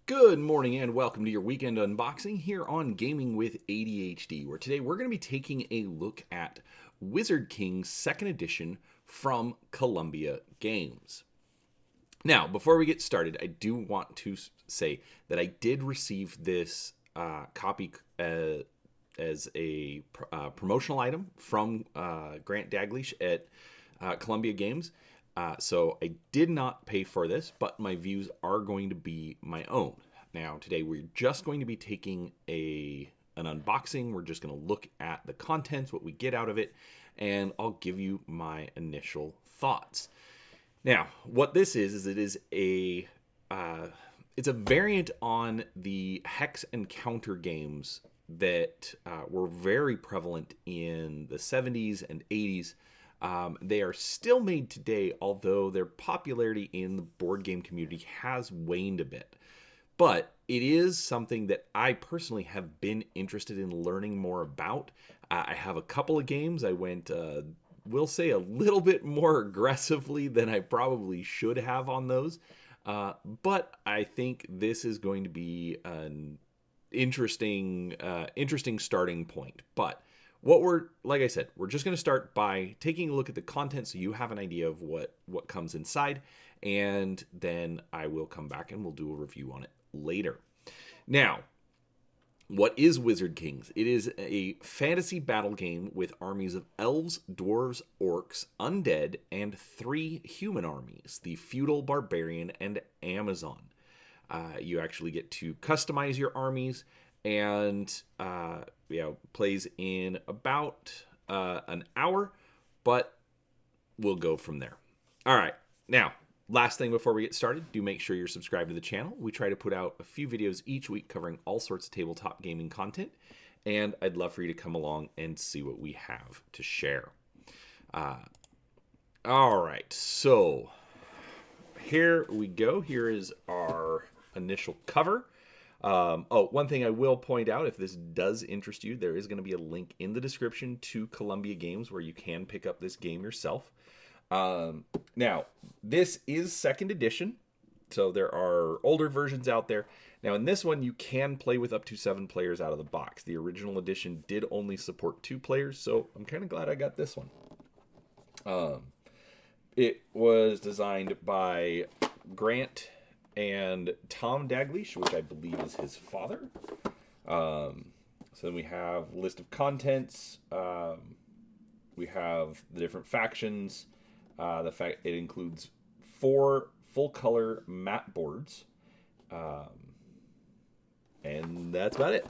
Good morning and welcome to your weekend unboxing here on Gaming with ADHD, where today we're going to be taking a look at Wizard King's second edition from Columbia Games. Now, before we get started, I do want to say that I did receive this copy as a promotional item from Grant Daglish at Columbia Games. So I did not pay for this, but my views are going to be my own. Now, today we're just going to be taking an unboxing. We're just going to look at the contents, what we get out of it, and I'll give you my initial thoughts. Now, what this is it is it's a variant on the hex and counter games that were very prevalent in the 70s and 80s. They are still made today, although their popularity in the board game community has waned a bit. But it is something that I personally have been interested in learning more about. I have a couple of games. I went, we'll say, a little bit more aggressively than I probably should have on those. But I think this is going to be an interesting starting point. But like I said, we're just going to start by taking a look at the content so you have an idea of what comes inside, and then I will come back and we'll do a review on it later. Now, what is Wizard Kings? It is a fantasy battle game with armies of elves, dwarves, orcs, undead, and 3 human armies, the feudal, barbarian, and Amazon. You actually get to customize your armies, and plays in about an hour, but we'll go from there. All right, now, last thing before we get started, do make sure you're subscribed to the channel. We try to put out a few videos each week covering all sorts of tabletop gaming content, and I'd love for you to come along and see what we have to share. All right, so here we go. Here is our initial cover. One thing I will point out, if this does interest you, there is going to be a link in the description to Columbia Games where you can pick up this game yourself. Now, this is second edition, so there are older versions out there. Now, in this one, you can play with up to 7 players out of the box. The original edition did only support 2 players, so I'm kind of glad I got this one. It was designed by Grant and Tom Daglish, which I believe is his father. So then we have a list of contents. We have the different factions. The fact it includes 4 full-color map boards. And that's about it.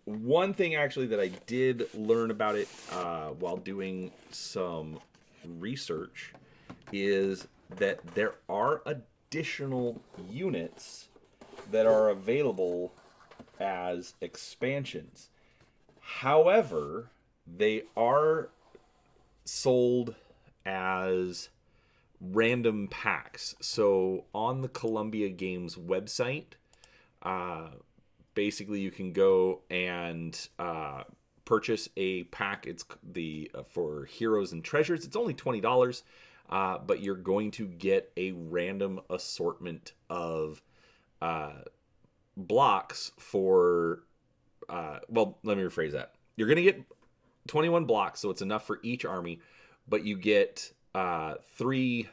One thing actually that I did learn about it while doing some research is that there are additional units that are available as expansions. However, they are sold as random packs. So on the Columbia Games website, basically you can go and purchase a pack. It's for Heroes and Treasures. It's only $20. But you're going to get a random assortment of blocks for, let me rephrase that. You're going to get 21 blocks, so it's enough for each army, but you get 3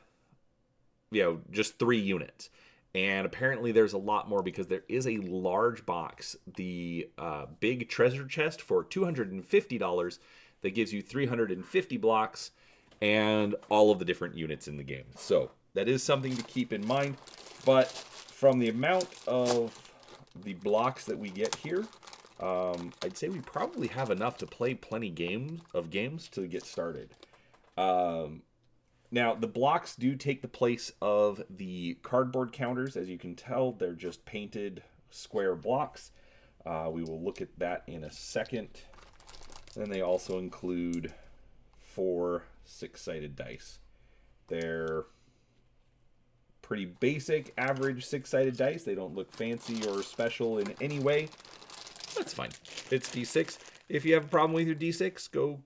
units. And apparently there's a lot more because there is a large box, the big treasure chest for $250 that gives you 350 blocks and all of the different units in the game. So that is something to keep in mind. But from the amount of the blocks that we get here, I'd say we probably have enough to play plenty of games to get started. Now, the blocks do take the place of the cardboard counters. As you can tell, they're just painted square blocks. We will look at that in a second. And they also include 4 6-sided dice. They're pretty basic, average 6-sided dice. They don't look fancy or special in any way. That's fine. It's D6. If you have a problem with your D6, go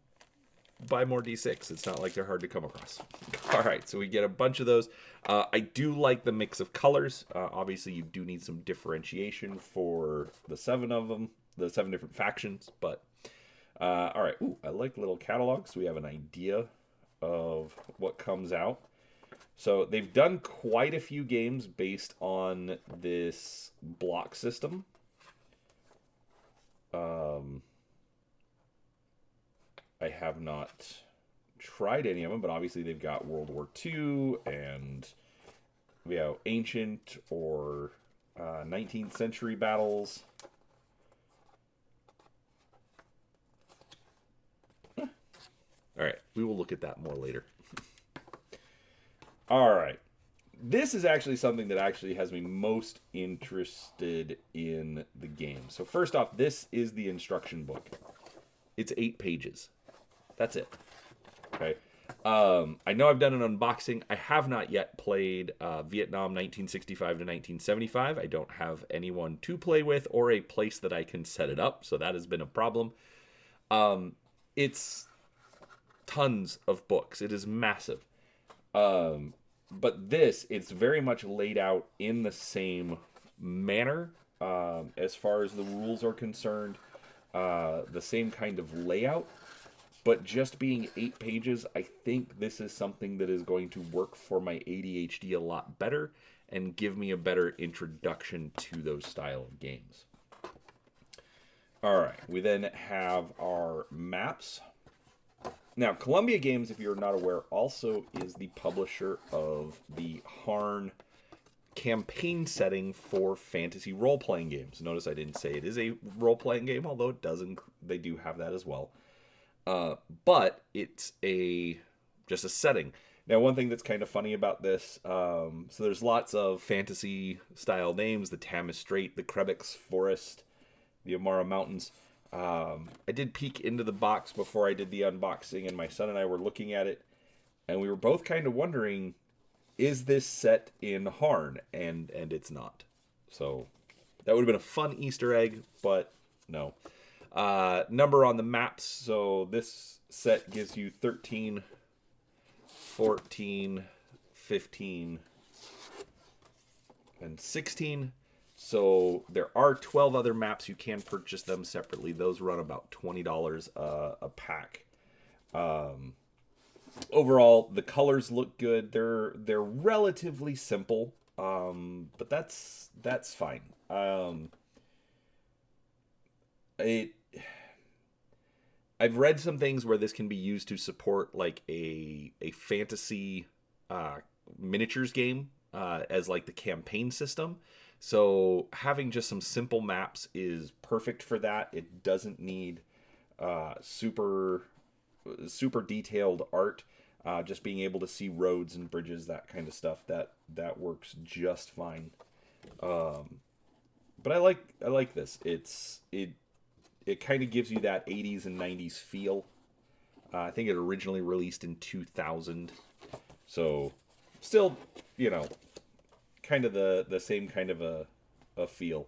buy more D6. It's not like they're hard to come across. All right, so we get a bunch of those. I do like the mix of colors. Obviously, you do need some differentiation for the 7 of them, the 7 different factions. But all right, ooh, I like little catalogs. So we have an idea of what comes out. So they've done quite a few games based on this block system. I have not tried any of them, but obviously they've got World War II and ancient or 19th century battles. All right, we will look at that more later. All right. This is actually something that actually has me most interested in the game. So first off, this is the instruction book. It's 8 pages. That's it. Okay. I know I've done an unboxing. I have not yet played Vietnam 1965 to 1975. I don't have anyone to play with or a place that I can set it up, so that has been a problem. It's tons of books. It is massive. But it's very much laid out in the same manner as far as the rules are concerned. The same kind of layout. But just being 8 pages, I think this is something that is going to work for my ADHD a lot better and give me a better introduction to those style of games. All right, we then have our maps. Now, Columbia Games, if you're not aware, also is the publisher of the Harn campaign setting for fantasy role-playing games. Notice I didn't say it is a role-playing game, although they do have that as well. But it's just a setting. Now, one thing that's kind of funny about this, so there's lots of fantasy-style names: the Tamas Strait, the Krebix Forest, the Amara Mountains. I did peek into the box before I did the unboxing, and my son and I were looking at it, and we were both kind of wondering, is this set in Harn? And it's not. So that would have been a fun Easter egg, but no. Number on the maps. So this set gives you 13, 14, 15, and 16. So there are 12 other maps. You can purchase them separately. Those run about $20 a pack. Overall, the colors look good. They're relatively simple, but that's fine. I've read some things where this can be used to support like a fantasy miniatures game as like the campaign system. So having just some simple maps is perfect for that. It doesn't need super detailed art. Just being able to see roads and bridges, that kind of stuff, that works just fine. But I like this. It kind of gives you that 80s and 90s feel. I think it originally released in 2000. So still, kind of the same kind of a feel.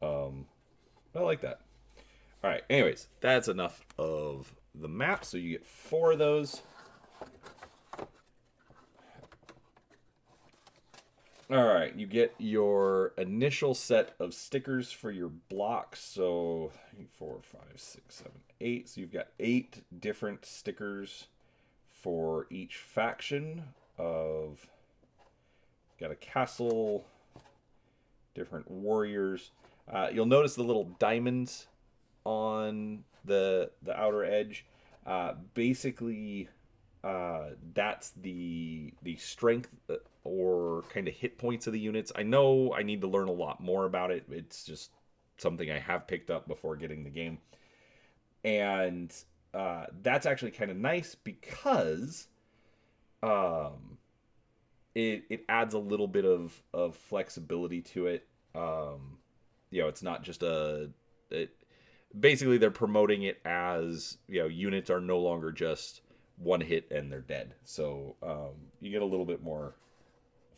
I like that. All right, anyways, that's enough of the map. So you get 4 of those. All right, you get your initial set of stickers for your blocks. So 4, 5, 6, 7, 8. So you've got 8 different stickers for each faction. Got a castle, different warriors. You'll notice the little diamonds on the outer edge. Basically, that's the strength or kind of hit points of the units. I know I need to learn a lot more about it. It's just something I have picked up before getting the game. And that's actually kind of nice because it adds a little bit of flexibility to it. It's not just basically they're promoting it as, units are no longer just one hit and they're dead. So you get a little bit more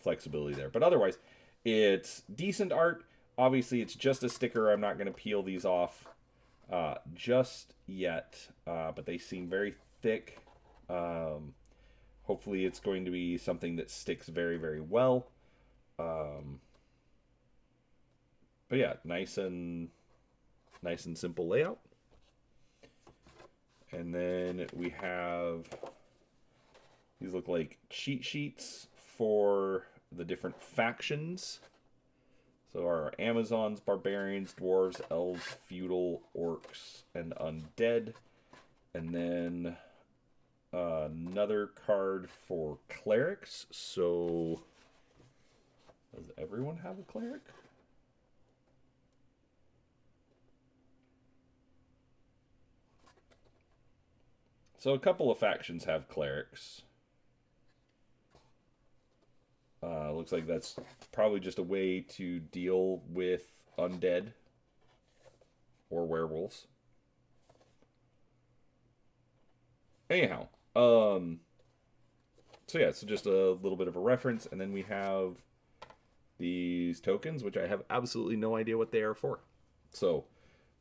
flexibility there. But otherwise, it's decent art. Obviously, it's just a sticker. I'm not going to peel these off just yet. But they seem very thick. Hopefully it's going to be something that sticks very, very well. But yeah, nice and simple layout. And then we have, these look like cheat sheets for the different factions. So our Amazons, barbarians, dwarves, elves, feudal, orcs, and undead. And then another card for clerics. So does everyone have a cleric? So a couple of factions have clerics. Looks like that's probably just a way to deal with undead or werewolves. Anyhow, so yeah, so just a little bit of a reference, and then we have these tokens, which I have absolutely no idea what they are for. So,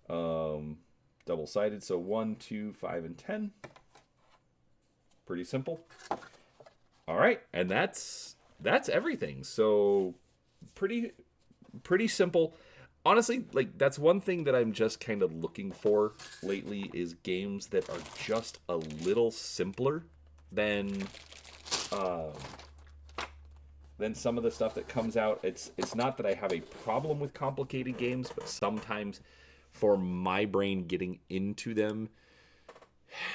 double-sided, so 1, 2, 5, and 10. Pretty simple. All right, and that's everything. So pretty simple. Honestly, like, that's one thing that I'm just kind of looking for lately, is games that are just a little simpler than some of the stuff that comes out. It's not that I have a problem with complicated games, but sometimes for my brain getting into them,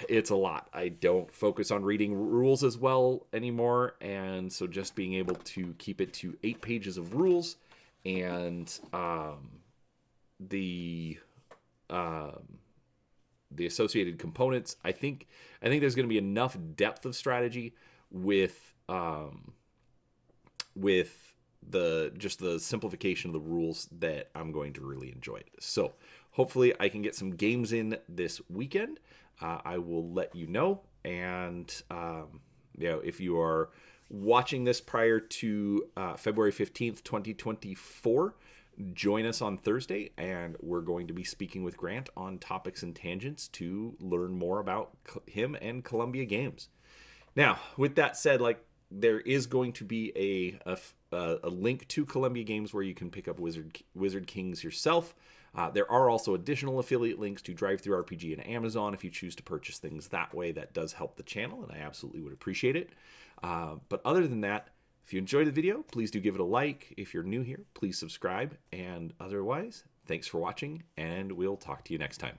it's a lot. I don't focus on reading rules as well anymore, and so just being able to keep it to 8 pages of rules and the associated components, I think there's going to be enough depth of strategy with the simplification of the rules that I'm going to really enjoy it. So hopefully I can get some games in this weekend. I will let you know. And if you are watching this prior to February 15th, 2024, join us on Thursday, and we're going to be speaking with Grant on Topics and Tangents to learn more about him and Columbia Games. Now, with that said, there is going to be a link to Columbia Games where you can pick up Wizard Kings yourself. There are also additional affiliate links to DriveThruRPG and Amazon if you choose to purchase things that way. That does help the channel, and I absolutely would appreciate it. But other than that, if you enjoyed the video, please do give it a like. If you're new here, please subscribe. And otherwise, thanks for watching, and we'll talk to you next time.